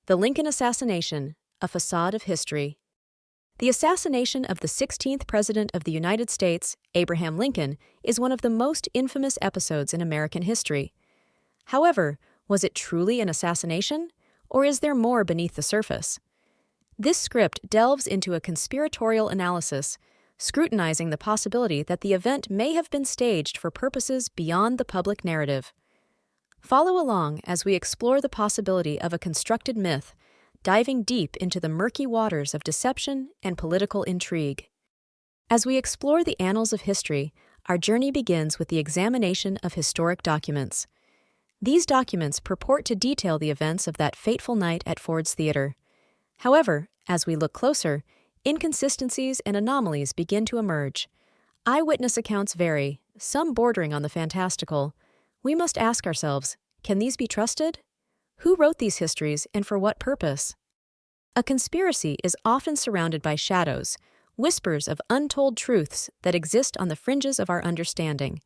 The Lincoln Assassination, a Facade of History. The assassination of the 16th President of the United States, Abraham Lincoln, is one of the most infamous episodes in American history. However, was it truly an assassination, or is there more beneath the surface? This script delves into a conspiratorial analysis, scrutinizing the possibility that the event may have been staged for purposes beyond the public narrative. Follow along as we explore the possibility of a constructed myth, diving deep into the murky waters of deception and political intrigue. As we explore the annals of history, our journey begins with the examination of historic documents. These documents purport to detail the events of that fateful night at Ford's Theater. However, as we look closer, inconsistencies and anomalies begin to emerge. Eyewitness accounts vary, some bordering on the fantastical. We must ask ourselves, can these be trusted? Who wrote these histories and for what purpose? A conspiracy is often surrounded by shadows, whispers of untold truths that exist on the fringes of our understanding.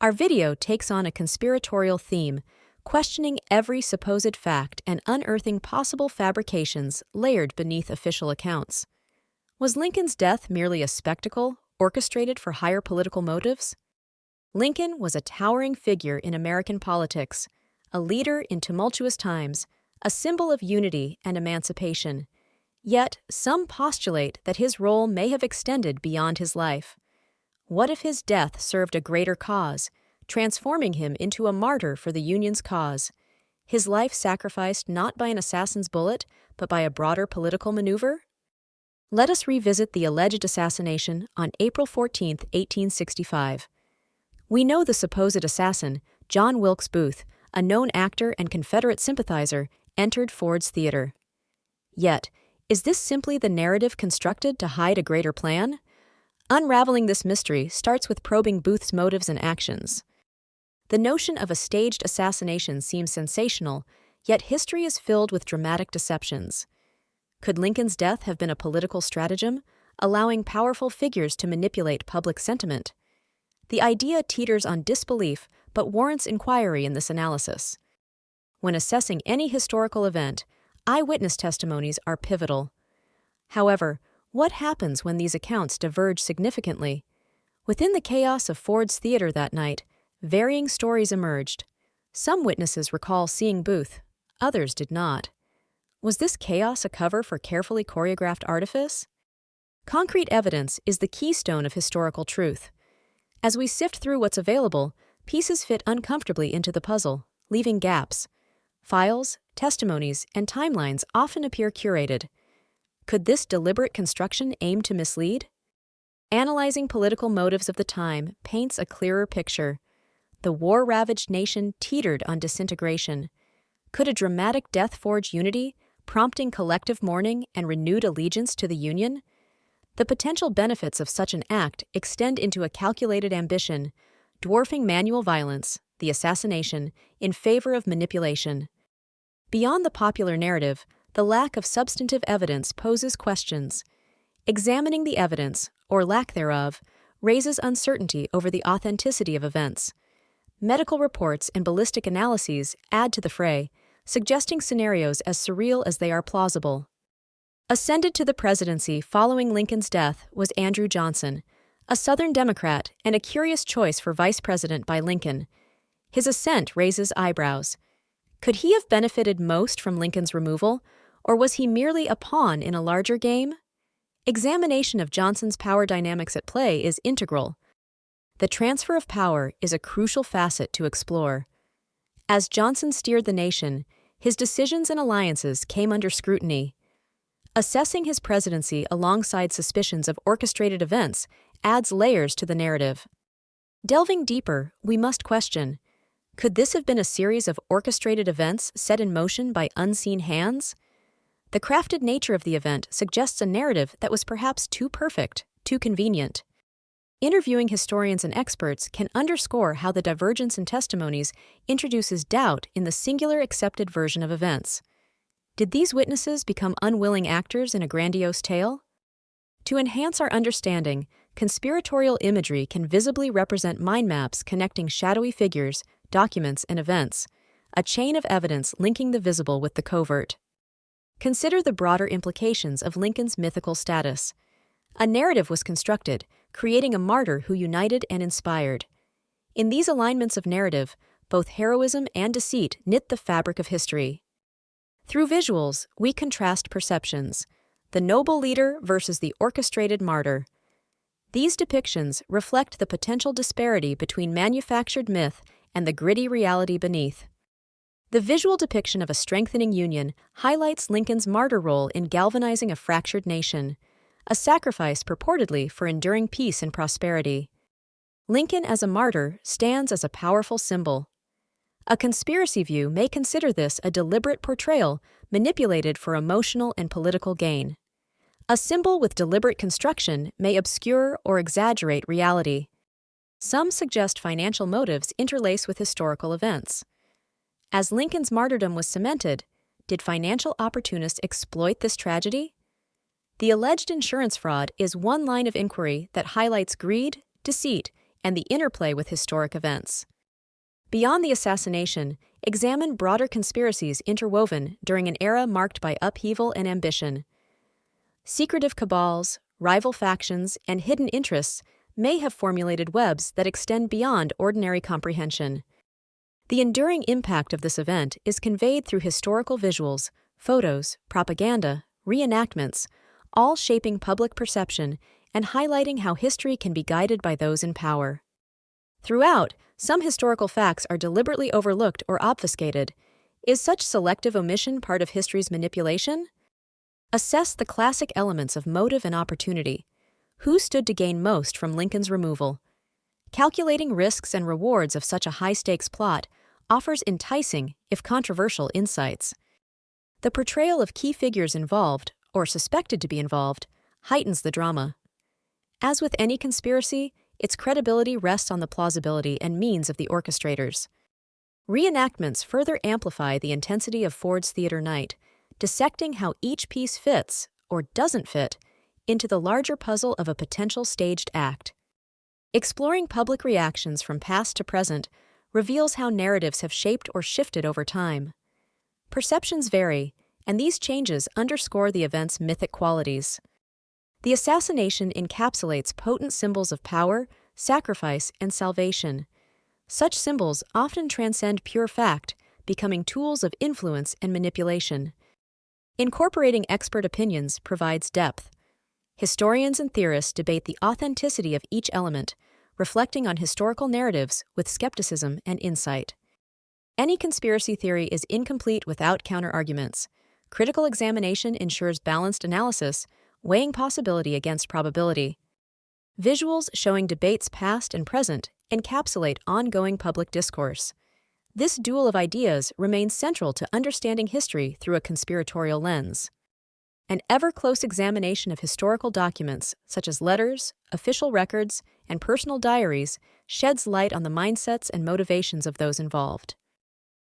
Our video takes on a conspiratorial theme, questioning every supposed fact and unearthing possible fabrications layered beneath official accounts. Was Lincoln's death merely a spectacle, orchestrated for higher political motives? Lincoln was a towering figure in American politics, a leader in tumultuous times, a symbol of unity and emancipation. Yet, some postulate that his role may have extended beyond his life. What if his death served a greater cause, transforming him into a martyr for the Union's cause? His life sacrificed not by an assassin's bullet, but by a broader political maneuver? Let us revisit the alleged assassination on April 14, 1865. We know the supposed assassin, John Wilkes Booth, a known actor and Confederate sympathizer, entered Ford's Theater. Yet, is this simply the narrative constructed to hide a greater plan? Unraveling this mystery starts with probing Booth's motives and actions. The notion of a staged assassination seems sensational, yet history is filled with dramatic deceptions. Could Lincoln's death have been a political stratagem, allowing powerful figures to manipulate public sentiment? The idea teeters on disbelief, but warrants inquiry in this analysis. When assessing any historical event, eyewitness testimonies are pivotal. However, what happens when these accounts diverge significantly? Within the chaos of Ford's Theater that night, varying stories emerged. Some witnesses recall seeing Booth, others did not. Was this chaos a cover for carefully choreographed artifice? Concrete evidence is the keystone of historical truth. As we sift through what's available, pieces fit uncomfortably into the puzzle, leaving gaps. Files, testimonies, and timelines often appear curated. Could this deliberate construction aim to mislead? Analyzing political motives of the time paints a clearer picture. The war-ravaged nation teetered on disintegration. Could a dramatic death forge unity, prompting collective mourning and renewed allegiance to the Union? The potential benefits of such an act extend into a calculated ambition, dwarfing manual violence, the assassination, in favor of manipulation. Beyond the popular narrative, the lack of substantive evidence poses questions. Examining the evidence, or lack thereof, raises uncertainty over the authenticity of events. Medical reports and ballistic analyses add to the fray, suggesting scenarios as surreal as they are plausible. Ascended to the presidency following Lincoln's death was Andrew Johnson, a Southern Democrat and a curious choice for vice president by Lincoln. His ascent raises eyebrows. Could he have benefited most from Lincoln's removal, or was he merely a pawn in a larger game? Examination of Johnson's power dynamics at play is integral. The transfer of power is a crucial facet to explore. As Johnson steered the nation, his decisions and alliances came under scrutiny. Assessing his presidency alongside suspicions of orchestrated events adds layers to the narrative. Delving deeper, we must question, could this have been a series of orchestrated events set in motion by unseen hands? The crafted nature of the event suggests a narrative that was perhaps too perfect, too convenient. Interviewing historians and experts can underscore how the divergence in testimonies introduces doubt in the singular accepted version of events. Did these witnesses become unwilling actors in a grandiose tale? To enhance our understanding, conspiratorial imagery can visibly represent mind maps connecting shadowy figures, documents, and events, a chain of evidence linking the visible with the covert. Consider the broader implications of Lincoln's mythical status. A narrative was constructed, creating a martyr who united and inspired. In these alignments of narrative, both heroism and deceit knit the fabric of history. Through visuals, we contrast perceptions, the noble leader versus the orchestrated martyr. These depictions reflect the potential disparity between manufactured myth and the gritty reality beneath. The visual depiction of a strengthening union highlights Lincoln's martyr role in galvanizing a fractured nation, a sacrifice purportedly for enduring peace and prosperity. Lincoln as a martyr stands as a powerful symbol. A conspiracy view may consider this a deliberate portrayal manipulated for emotional and political gain. A symbol with deliberate construction may obscure or exaggerate reality. Some suggest financial motives interlace with historical events. As Lincoln's martyrdom was cemented, did financial opportunists exploit this tragedy? The alleged insurance fraud is one line of inquiry that highlights greed, deceit, and the interplay with historic events. Beyond the assassination, examine broader conspiracies interwoven during an era marked by upheaval and ambition. Secretive cabals, rival factions, and hidden interests may have formulated webs that extend beyond ordinary comprehension. The enduring impact of this event is conveyed through historical visuals, photos, propaganda, reenactments, all shaping public perception and highlighting how history can be guided by those in power. Throughout, some historical facts are deliberately overlooked or obfuscated. Is such selective omission part of history's manipulation? Assess the classic elements of motive and opportunity. Who stood to gain most from Lincoln's removal? Calculating risks and rewards of such a high-stakes plot offers enticing, if controversial, insights. The portrayal of key figures involved, or suspected to be involved, heightens the drama. As with any conspiracy, its credibility rests on the plausibility and means of the orchestrators. Reenactments further amplify the intensity of Ford's theater night, dissecting how each piece fits, or doesn't fit, into the larger puzzle of a potential staged act. Exploring public reactions from past to present reveals how narratives have shaped or shifted over time. Perceptions vary, and these changes underscore the event's mythic qualities. The assassination encapsulates potent symbols of power, sacrifice, and salvation. Such symbols often transcend pure fact, becoming tools of influence and manipulation. Incorporating expert opinions provides depth. Historians and theorists debate the authenticity of each element, reflecting on historical narratives with skepticism and insight. Any conspiracy theory is incomplete without counterarguments. Critical examination ensures balanced analysis, weighing possibility against probability. Visuals showing debates past and present encapsulate ongoing public discourse. This duel of ideas remains central to understanding history through a conspiratorial lens. An ever-close examination of historical documents, such as letters, official records, and personal diaries, sheds light on the mindsets and motivations of those involved.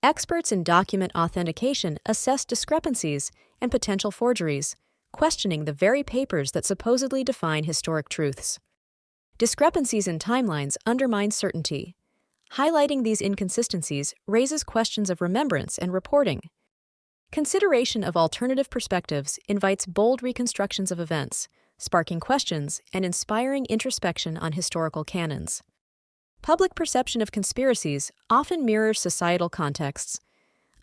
Experts in document authentication assess discrepancies and potential forgeries, questioning the very papers that supposedly define historic truths. Discrepancies in timelines undermine certainty. Highlighting these inconsistencies raises questions of remembrance and reporting. Consideration of alternative perspectives invites bold reconstructions of events, sparking questions and inspiring introspection on historical canons. Public perception of conspiracies often mirrors societal contexts.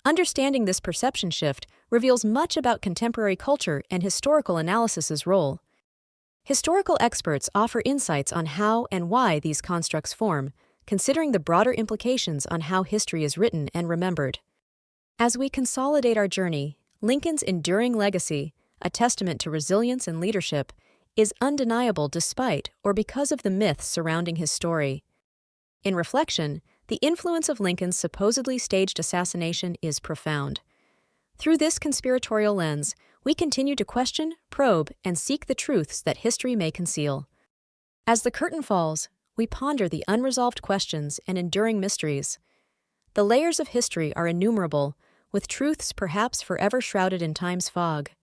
Understanding this perception shift reveals much about contemporary culture and historical analysis's role. Historical experts offer insights on how and why these constructs form, considering the broader implications on how history is written and remembered. As we consolidate our journey, Lincoln's enduring legacy, a testament to resilience and leadership, is undeniable despite or because of the myths surrounding his story. In reflection, the influence of Lincoln's supposedly staged assassination is profound. Through this conspiratorial lens, we continue to question, probe, and seek the truths that history may conceal. As the curtain falls, we ponder the unresolved questions and enduring mysteries. The layers of history are innumerable, with truths perhaps forever shrouded in time's fog.